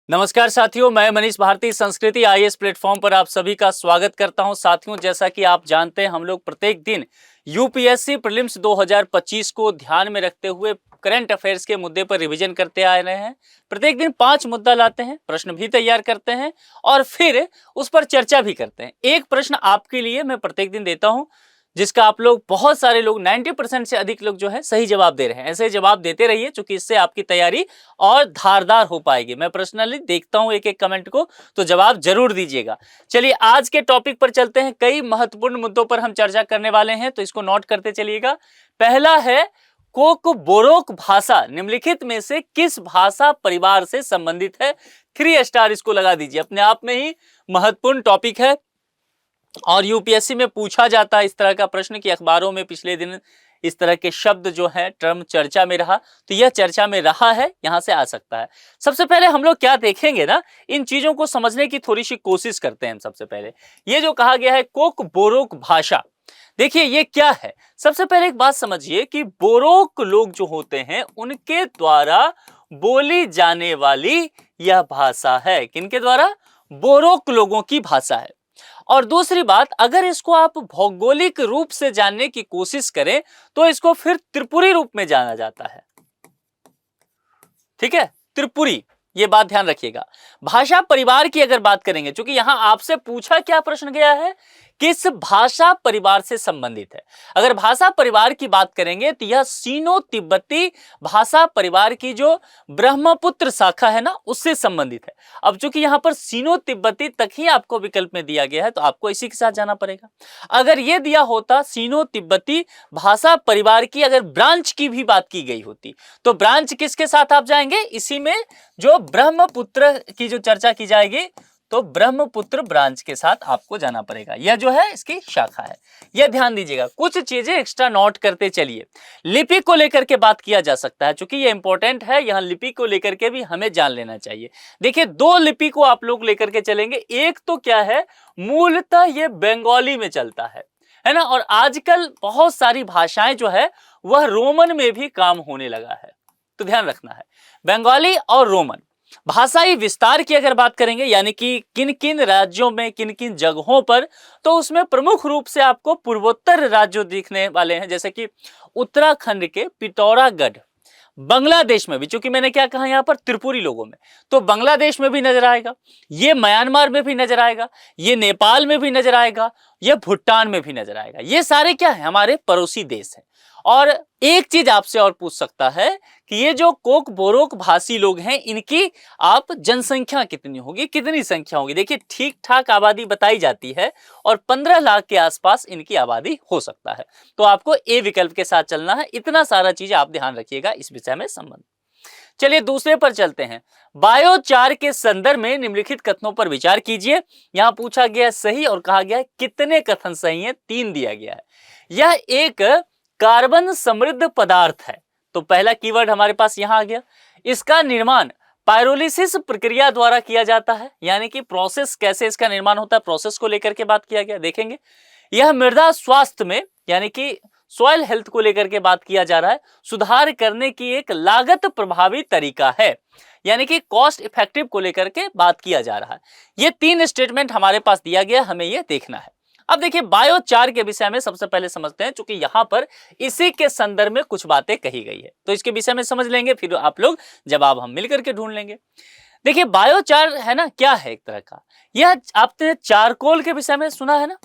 नमस्कार साथियों, मैं मनीष भारती संस्कृति आईएएस प्लेटफॉर्म पर आप सभी का स्वागत करता हूं। साथियों, जैसा कि आप जानते हैं, हम लोग प्रत्येक दिन यूपीएससी प्रीलिम्स 2025 को ध्यान में रखते हुए करंट अफेयर्स के मुद्दे पर रिवीजन करते आ रहे हैं। प्रत्येक दिन 5 मुद्दा लाते हैं, प्रश्न भी तैयार करते हैं और फिर उस पर चर्चा भी करते हैं। एक प्रश्न आपके लिए मैं प्रत्येक दिन देता हूं, जिसका आप लोग बहुत सारे लोग 90% से अधिक लोग जो है सही जवाब दे रहे हैं। ऐसे जवाब देते रहिए, क्योंकि इससे आपकी तैयारी और धारदार हो पाएगी। मैं पर्सनली देखता हूं एक एक कमेंट को, तो जवाब जरूर दीजिएगा। चलिए आज के टॉपिक पर चलते हैं। कई महत्वपूर्ण मुद्दों पर हम चर्चा करने वाले हैं, तो इसको नोट करते चलिएगा। पहला है, कोक-बोरोक भाषा निम्नलिखित में से किस भाषा परिवार से संबंधित है? 3 स्टार इसको लगा दीजिए। अपने आप में ही महत्वपूर्ण टॉपिक है और यूपीएससी में पूछा जाता है इस तरह का प्रश्न कि अखबारों में पिछले दिन इस तरह के शब्द जो है टर्म चर्चा में रहा, तो यह चर्चा में रहा है, यहां से आ सकता है। सबसे पहले हम लोग क्या देखेंगे ना, इन चीजों को समझने की थोड़ी सी कोशिश करते हैं। सबसे पहले ये जो कहा गया है कोक-बोरोक भाषा, देखिए ये क्या है। सबसे पहले एक बात समझिए कि बोरोक लोग जो होते हैं उनके द्वारा बोली जाने वाली यह भाषा है। किनके द्वारा? बोरोक लोगों की भाषा है। और दूसरी बात, अगर इसको आप भौगोलिक रूप से जानने की कोशिश करें तो इसको फिर त्रिपुरी रूप में जाना जाता है। ठीक है, त्रिपुरी, ये बात ध्यान रखिएगा। भाषा परिवार की अगर बात करेंगे, क्योंकि यहां आपसे पूछा क्या प्रश्न गया है, किस भाषा परिवार से संबंधित है। अगर भाषा परिवार की बात करेंगे तो यह सीनो तिब्बती भाषा परिवार की जो ब्रह्मपुत्र शाखा है ना, उससे संबंधित है। अब चूंकि यहां पर सीनो तिब्बती तक ही आपको विकल्प में दिया गया है, तो आपको इसी के साथ जाना पड़ेगा। अगर यह दिया होता सीनो तिब्बती भाषा परिवार की अगर ब्रांच की भी बात की गई होती, तो ब्रांच किसके साथ आप जाएंगे? इसी में जो ब्रह्मपुत्र की जो चर्चा की जाएगी, तो ब्रह्मपुत्र ब्रांच के साथ आपको जाना पड़ेगा। यह जो है इसकी शाखा है, यह ध्यान दीजिएगा। कुछ चीजें एक्स्ट्रा नोट करते चलिए। लिपि को लेकर के बात किया जा सकता है, क्योंकि यह इंपॉर्टेंट है। यहां लिपि को लेकर के भी हमें जान लेना चाहिए। देखिए 2 लिपि को आप लोग लेकर के चलेंगे। एक तो क्या है, मूलतः यह बंगाली में चलता है ना, और आजकल बहुत सारी भाषाएं जो है वह रोमन में भी काम होने लगा है, तो ध्यान रखना है। बंगाली और रोमन भाषाई विस्तार की अगर बात करेंगे, यानी कि किन किन राज्यों में किन किन जगहों पर, तो उसमें प्रमुख रूप से आपको पूर्वोत्तर राज्य दिखने वाले हैं, जैसे कि उत्तराखंड के पिथौरागढ़। बांग्लादेश में भी, चूंकि मैंने क्या कहा यहां पर त्रिपुरी लोगों में, तो बांग्लादेश में भी नजर आएगा, ये म्यांमार में भी नजर आएगा, ये नेपाल में भी नजर आएगा, ये भूटान में भी नजर आएगा। ये सारे क्या है, हमारे पड़ोसी देश हैं। और एक चीज आपसे और पूछ सकता है कि ये जो कोक बोरोक भाषी लोग हैं, इनकी आप जनसंख्या कितनी होगी, कितनी संख्या होगी? देखिए ठीक ठाक आबादी बताई जाती है और 15 लाख के आसपास इनकी आबादी हो सकता है। तो आपको ए विकल्प के साथ चलना है। इतना सारा चीज आप ध्यान रखिएगा इस विषय में संबंध। चलिए दूसरे पर चलते हैं। बायोचार के संदर्भ में निम्नलिखित कथनों पर विचार कीजिए। यहां पूछा गया सही और कहा गया कितने कथन सही हैं, 3 दिया गया है। यह एक कार्बन समृद्ध पदार्थ है, तो पहला कीवर्ड हमारे पास यहां आ गया। इसका निर्माण पायरोलिसिस प्रक्रिया द्वारा किया जाता है, यानी कि प्रोसेस, कैसे इसका निर्माण होता है, प्रोसेस को लेकर के बात किया गया, देखेंगे। यह मृदा स्वास्थ्य में, यानी कि सॉइल हेल्थ को लेकर के बात किया जा रहा है, सुधार करने की एक लागत प्रभावी तरीका है, यानी कि कॉस्ट इफेक्टिव को लेकर के बात किया जा रहा है। ये 3 स्टेटमेंट हमारे पास दिया गया, हमें यह देखना है। अब देखिए बायोचार के विषय में सबसे पहले समझते हैं, क्योंकि यहां पर इसी के संदर्भ में कुछ बातें कही गई है, तो इसके विषय में समझ लेंगे, फिर आप लोग जवाब हम मिलकर के ढूंढ लेंगे। देखिए बायोचार है ना, क्या है एक तरह का, यह आपने चारकोल के विषय में सुना है ना,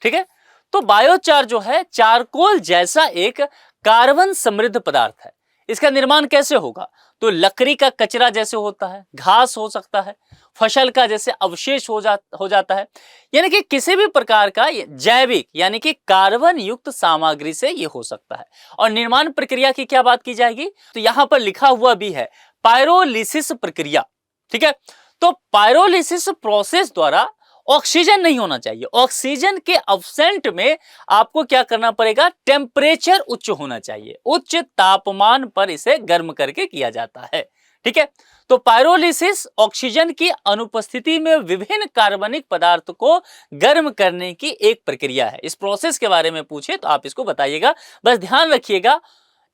ठीक है। तो बायोचार जो है चारकोल जैसा एक कार्बन समृद्ध पदार्थ है। इसका निर्माण कैसे होगा? तो लकड़ी का कचरा जैसे होता है, घास हो सकता है, फसल का जैसे अवशेष हो जाता है, यानी कि किसी भी प्रकार का जैविक यानी कि कार्बन युक्त सामग्री से यह हो सकता है। और निर्माण प्रक्रिया की क्या बात की जाएगी, तो यहां पर लिखा हुआ भी है पायरोलिसिस प्रक्रिया, ठीक है। तो पायरोलिसिस प्रोसेस द्वारा ऑक्सीजन नहीं होना चाहिए। ऑक्सीजन के अब्सेंट में आपको क्या करना पड़ेगा, टेम्परेचर उच्च होना चाहिए, उच्च तापमान पर इसे गर्म करके किया जाता है, ठीक है। तो पायरोलिसिस ऑक्सीजन की अनुपस्थिति में विभिन्न कार्बनिक पदार्थ को गर्म करने की एक प्रक्रिया है। इस प्रोसेस के बारे में पूछे तो आप इसको बताइएगा, बस ध्यान रखिएगा।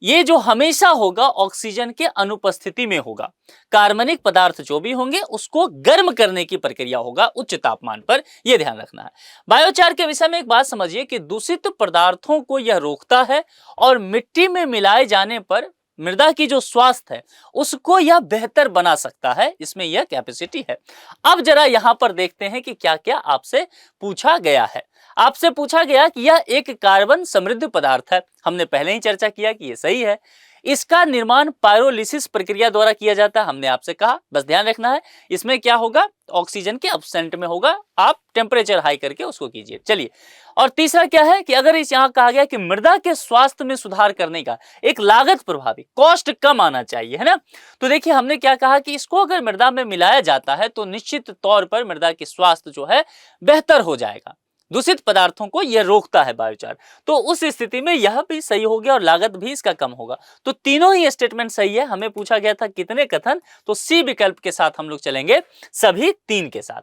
ये जो हमेशा होगा ऑक्सीजन के अनुपस्थिति में होगा। कार्बनिक पदार्थ जो भी होंगे उसको गर्म करने की प्रक्रिया होगा उच्च तापमान पर, यह ध्यान रखना है। बायोचार के विषय में एक बात समझिए कि दूषित पदार्थों को यह रोकता है और मिट्टी में मिलाए जाने पर मृदा की जो स्वास्थ्य है उसको यह बेहतर बना सकता है, इसमें यह कैपेसिटी है। अब जरा यहां पर देखते हैं कि क्या क्या आपसे पूछा गया है। आपसे पूछा गया कि यह एक कार्बन समृद्ध पदार्थ है, हमने पहले ही चर्चा किया कि यह सही है। इसका निर्माण पायरोलिसिस प्रक्रिया द्वारा किया जाता है, हमने आपसे कहा, बस ध्यान रखना है इसमें क्या होगा, ऑक्सीजन के एब्सेंट में होगा, आप टेम्परेचर हाई करके उसको कीजिए। चलिए, और तीसरा क्या है कि अगर इस यहां कहा गया कि मृदा के स्वास्थ्य में सुधार करने का एक लागत प्रभावी, कॉस्ट कम आना चाहिए, है ना। तो देखिए हमने क्या कहा कि इसको अगर मृदा में मिलाया जाता है तो निश्चित तौर पर मृदा की स्वास्थ्य जो है बेहतर हो जाएगा। दूषित पदार्थों को यह रोकता है बायोचार, तो उस स्थिति में यह भी सही हो गया और लागत भी इसका कम होगा। तो तीनों ही स्टेटमेंट सही है। हमें पूछा गया था कितने कथन, तो सी विकल्प के साथ हम लोग चलेंगे, सभी 3 के साथ।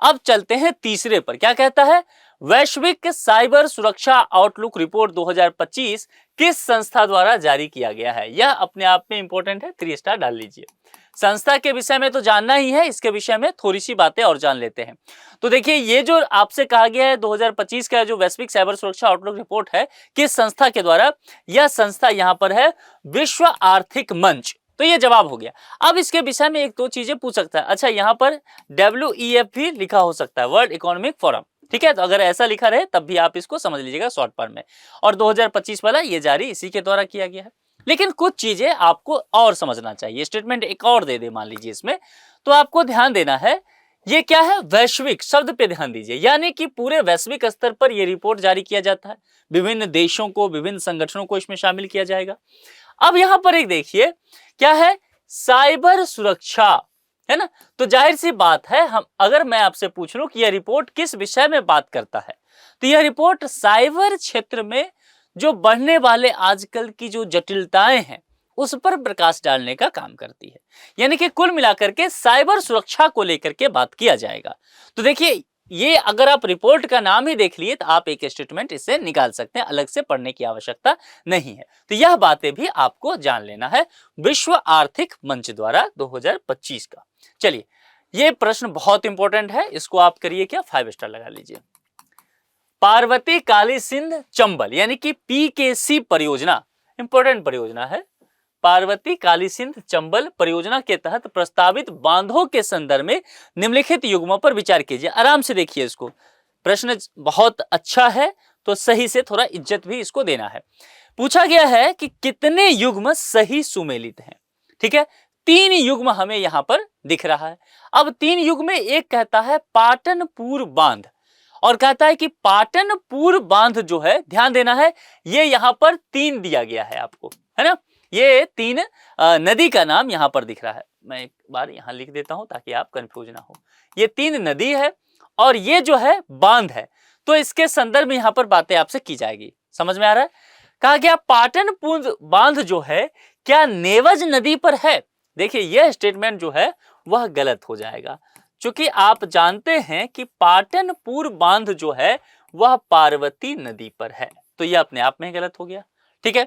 अब चलते हैं तीसरे पर, क्या कहता है, वैश्विक साइबर सुरक्षा आउटलुक रिपोर्ट 2025 किस संस्था द्वारा जारी किया गया है। यह अपने आप में इंपॉर्टेंट है, 3 स्टार डाल लीजिए। संस्था के विषय में तो जानना ही है, इसके विषय में थोड़ी सी बातें और जान लेते हैं। तो देखिए ये जो आपसे कहा गया है 2025 का जो वैश्विक साइबर सुरक्षा आउटलुक रिपोर्ट है, किस संस्था के द्वारा, यह संस्था यहां पर है विश्व आर्थिक मंच। तो ये जवाब हो गया। अब इसके विषय में 1-2 चीजें पूछ सकता है। अच्छा, यहां पर WEF भी लिखा हो सकता है, वर्ल्ड इकोनॉमिक फोरम, ठीक है। तो अगर ऐसा लिखा रहे तब भी आप इसको समझ लीजिएगा शॉर्ट फॉर्म में। और 2025 वाला ये जारी इसी के द्वारा किया गया है। लेकिन कुछ चीजें आपको और समझना चाहिए, स्टेटमेंट एक और दे दे मान लीजिए इसमें, तो आपको ध्यान देना है ये क्या है, वैश्विक शब्द पे ध्यान दीजिए, यानी कि पूरे वैश्विक स्तर पर यह रिपोर्ट जारी किया जाता है, विभिन्न देशों को, विभिन्न संगठनों को इसमें शामिल किया जाएगा। अब यहां पर एक देखिए क्या है, साइबर सुरक्षा, है ना। तो जाहिर सी बात है, हम अगर मैं आपसे पूछ लूं कि यह रिपोर्ट किस विषय में बात करता है, तो यह रिपोर्ट साइबर क्षेत्र में जो बढ़ने वाले आजकल की जो जटिलताएं हैं उस पर प्रकाश डालने का काम करती है। यानी कि कुल मिलाकर के साइबर सुरक्षा को लेकर के बात किया जाएगा। तो देखिए ये अगर आप रिपोर्ट का नाम ही देख लिए तो आप एक स्टेटमेंट इससे निकाल सकते हैं, अलग से पढ़ने की आवश्यकता नहीं है। तो यह बातें भी आपको जान लेना है, विश्व आर्थिक मंच द्वारा 2025 का। चलिए, ये प्रश्न बहुत इंपॉर्टेंट है, इसको आप करिए क्या, 5 स्टार लगा लीजिए। पार्वती काली सिंध चंबल यानी कि PKC परियोजना, इंपॉर्टेंट परियोजना है। पार्वती काली सिंध चंबल परियोजना के तहत प्रस्तावित बांधों के संदर्भ में निम्नलिखित युग्मों पर विचार कीजिए। आराम से देखिए इसको, प्रश्न बहुत अच्छा है तो सही से थोड़ा इज्जत भी इसको देना है। पूछा गया है कि कितने युग्म सही सुमेलित हैं, ठीक है। 3 युग्म हमें यहां पर दिख रहा है। अब 3 युग्म में एक कहता है पाटनपुर बांध और कहता है कि पाटनपुर बांध जो है, ध्यान देना है, ये यहां पर 3 दिया गया है आपको, है ना। ये 3 नदी का नाम यहां पर दिख रहा है। मैं एक बार यहां लिख देता हूं ताकि आप कंफ्यूज ना हो। ये 3 नदी है और ये जो है बांध है, तो इसके संदर्भ में यहां पर बातें आपसे की जाएगी। समझ में आ रहा है। कहा गया पाटनपुर बांध जो है क्या नेवज नदी पर है। देखिए यह स्टेटमेंट जो है वह गलत हो जाएगा, क्योंकि आप जानते हैं कि पाटनपुर बांध जो है वह पार्वती नदी पर है, तो यह अपने आप में गलत हो गया, ठीक है।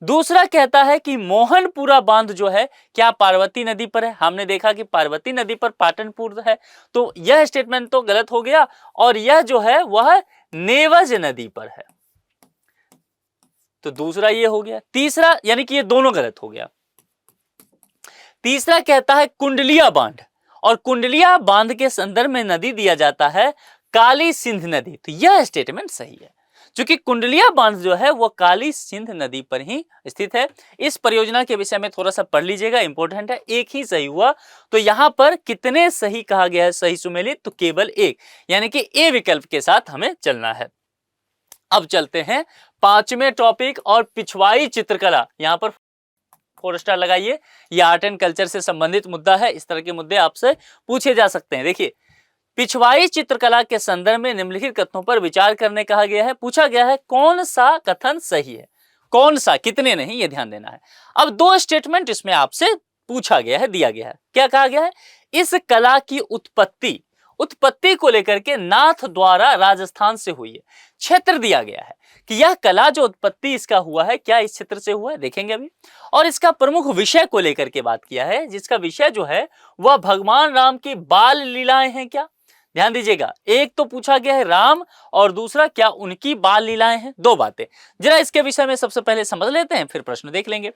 दूसरा कहता है कि मोहनपुरा बांध जो है क्या पार्वती नदी पर है। हमने देखा कि पार्वती नदी पर पाटनपुर है, तो यह स्टेटमेंट तो गलत हो गया। और यह जो है वह नेवज नदी पर है, तो दूसरा ये हो गया। तीसरा यानी कि ये दोनों गलत हो गया। तीसरा कहता है कुंडलिया बांध, और कुंडलिया बांध के संदर्भ में नदी दिया जाता है काली सिंध नदी, तो यह स्टेटमेंट सही है, क्योंकि कुंडलिया बांध जो है वो काली सिंध नदी पर ही स्थित है। इस परियोजना के विषय में थोड़ा सा पढ़ लीजिएगा, इंपॉर्टेंट है। एक ही सही हुआ, तो यहां पर कितने सही कहा गया है, सही सुमेलित, तो केवल एक, यानी कि ए विकल्प के साथ हमें चलना है। अब चलते हैं 5वें टॉपिक और पिछवाई चित्रकला। यहां पर 4 स्टार लगाइए। यह आर्ट एंड कल्चर से संबंधित मुद्दा है, इस तरह के मुद्दे आपसे पूछे जा सकते हैं। देखिए पिछवाई चित्रकला के संदर्भ में निम्नलिखित कथनों पर विचार करने कहा गया है। पूछा गया है कौन सा कथन सही है, कौन सा, कितने नहीं, ये ध्यान देना है। अब 2 स्टेटमेंट इसमें आपसे पूछा गया है, दिया गया है। क्या कहा गया है, इस कला की उत्पत्ति उत्पत्ति को लेकर के नाथ द्वारा राजस्थान से हुई है। क्षेत्र दिया गया है कि यह कला जो उत्पत्ति इसका हुआ है क्या इस क्षेत्र से हुआ है, देखेंगे अभी। और इसका प्रमुख विषय को लेकर के बात किया है, जिसका विषय जो है वह भगवान राम की बाल लीलाएं हैं क्या। ध्यान दीजिएगा, एक तो पूछा गया है राम और दूसरा क्या उनकी बाल लीलाएं हैं, दो बातें। जरा इसके विषय में सबसे पहले समझ लेते हैं, फिर प्रश्न देख लेंगे।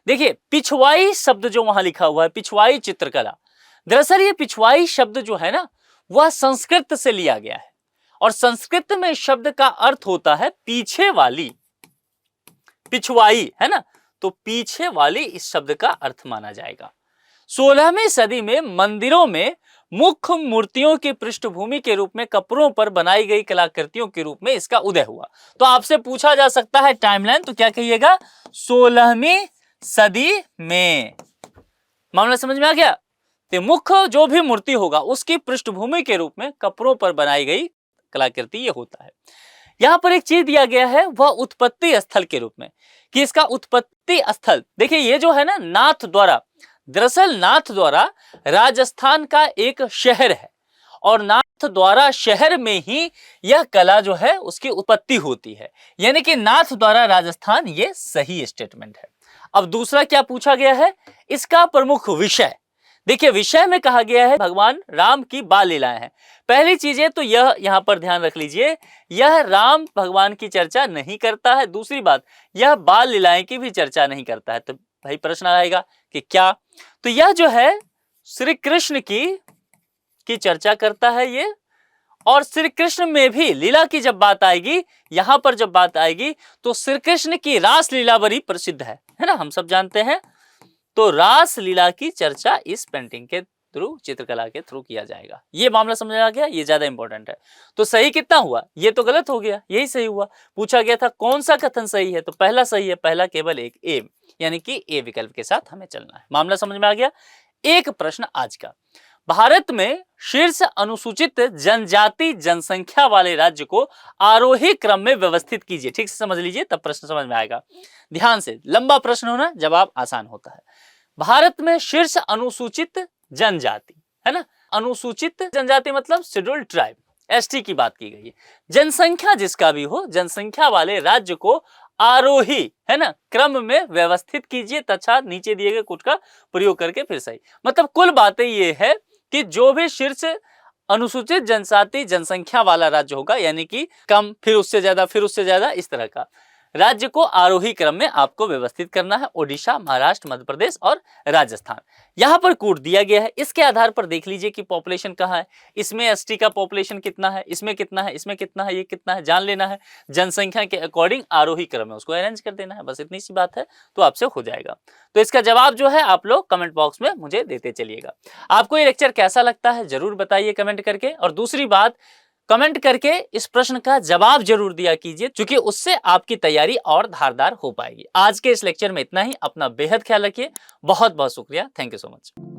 देखिए पिछवाई शब्द जो वहां लिखा हुआ है, पिछवाई चित्रकला, दरअसल ये पिछवाई शब्द जो है ना वह संस्कृत से लिया गया है और संस्कृत में शब्द का अर्थ होता है पीछे वाली। पिछवाई है ना, तो पीछे वाली इस शब्द का अर्थ माना जाएगा। 16वीं सदी में मंदिरों में मुख्य मूर्तियों की पृष्ठभूमि के रूप में कपड़ों पर बनाई गई कलाकृतियों के रूप में इसका उदय हुआ। तो आपसे पूछा जा सकता है टाइमलाइन, तो क्या कहिएगा 16वीं सदी में। मामला समझ में आ गया। तो मुख्य जो भी मूर्ति होगा उसकी पृष्ठभूमि के रूप में कपड़ों पर बनाई गई कलाकृति ये होता है। यहां पर एक चीज दिया गया है वह उत्पत्ति स्थल के रूप में, कि इसका उत्पत्ति स्थल देखिए ये जो है ना नाथ द्वारा, दरअसल नाथ द्वारा राजस्थान का एक शहर है और नाथ द्वारा शहर में ही यह कला जो है उसकी उत्पत्ति होती है, यानी कि नाथ द्वारा राजस्थान, ये सही स्टेटमेंट है। अब दूसरा क्या पूछा गया है, इसका प्रमुख विषय। देखिए विषय में कहा गया है भगवान राम की बाल लीलाएं हैं। पहली चीजें तो यह यहां पर ध्यान रख लीजिए, यह राम भगवान की चर्चा नहीं करता है। दूसरी बात, यह बाल लीलाएं की भी चर्चा नहीं करता है। तो भाई प्रश्न आएगा कि क्या, तो यह जो है श्री कृष्ण की चर्चा करता है ये, और श्री कृष्ण में भी लीला की जब बात आएगी, यहां पर जब बात आएगी तो श्री कृष्ण की रास लीला बड़ी प्रसिद्ध है ना, हम सब जानते हैं। तो रास लीला की चर्चा इस पेंटिंग के थ्रू, चित्रकला के थ्रू किया जाएगा। ये मामला समझ आ गया, ये ज्यादा इंपॉर्टेंट है। तो सही कितना हुआ, ये तो गलत हो गया, यही सही हुआ। पूछा गया था कौन सा कथन सही है, तो पहला सही है, पहला केवल एक ए, यानी कि ए विकल्प के साथ हमें चलना है। मामला समझ में आ गया। एक प्रश्न आज का, भारत में शीर्ष अनुसूचित जनजाति जनसंख्या वाले राज्य को आरोही क्रम में व्यवस्थित कीजिए। ठीक से समझ लीजिए तब प्रश्न समझ में आएगा। ध्यान से, लंबा प्रश्न होना, जवाब आसान होता है। भारत में शीर्ष अनुसूचित जनजाति है ना, अनुसूचित जनजाति मतलब शेड्यूल्ड ट्राइब, एसटी की बात की गई है। जनसंख्या जिसका भी हो, जनसंख्या वाले राज्य को आरोही है ना क्रम में व्यवस्थित कीजिए तथा नीचे दिए गए कूट का प्रयोग करके फिर सही। मतलब कुल बातें ये है कि जो भी शीर्ष अनुसूचित जनजाति जनसंख्या वाला राज्य होगा, यानी कि कम, फिर उससे ज्यादा, फिर उससे ज्यादा, इस तरह का राज्य को आरोही क्रम में आपको व्यवस्थित करना है। ओडिशा, महाराष्ट्र, मध्य प्रदेश और राजस्थान, यहां पर कोड दिया गया है। इसके आधार पर देख लीजिए कि पॉपुलेशन कहां है, इसमें एसटी का पॉपुलेशन कितना है, इसमें कितना है, इसमें कितना है, ये कितना है, जान लेना है। जनसंख्या के अकॉर्डिंग आरोही क्रम में उसको अरेंज कर देना है, बस इतनी सी बात है, तो आपसे हो जाएगा। तो इसका जवाब जो है आप लोग कमेंट बॉक्स में मुझे देते चलिएगा। आपको ये लेक्चर कैसा लगता है जरूर बताइए कमेंट करके, और दूसरी बात, कमेंट करके इस प्रश्न का जवाब जरूर दिया कीजिए, क्योंकि उससे आपकी तैयारी और धारदार हो पाएगी। आज के इस लेक्चर में इतना ही। अपना बेहद ख्याल रखिए। बहुत बहुत शुक्रिया। Thank you so much.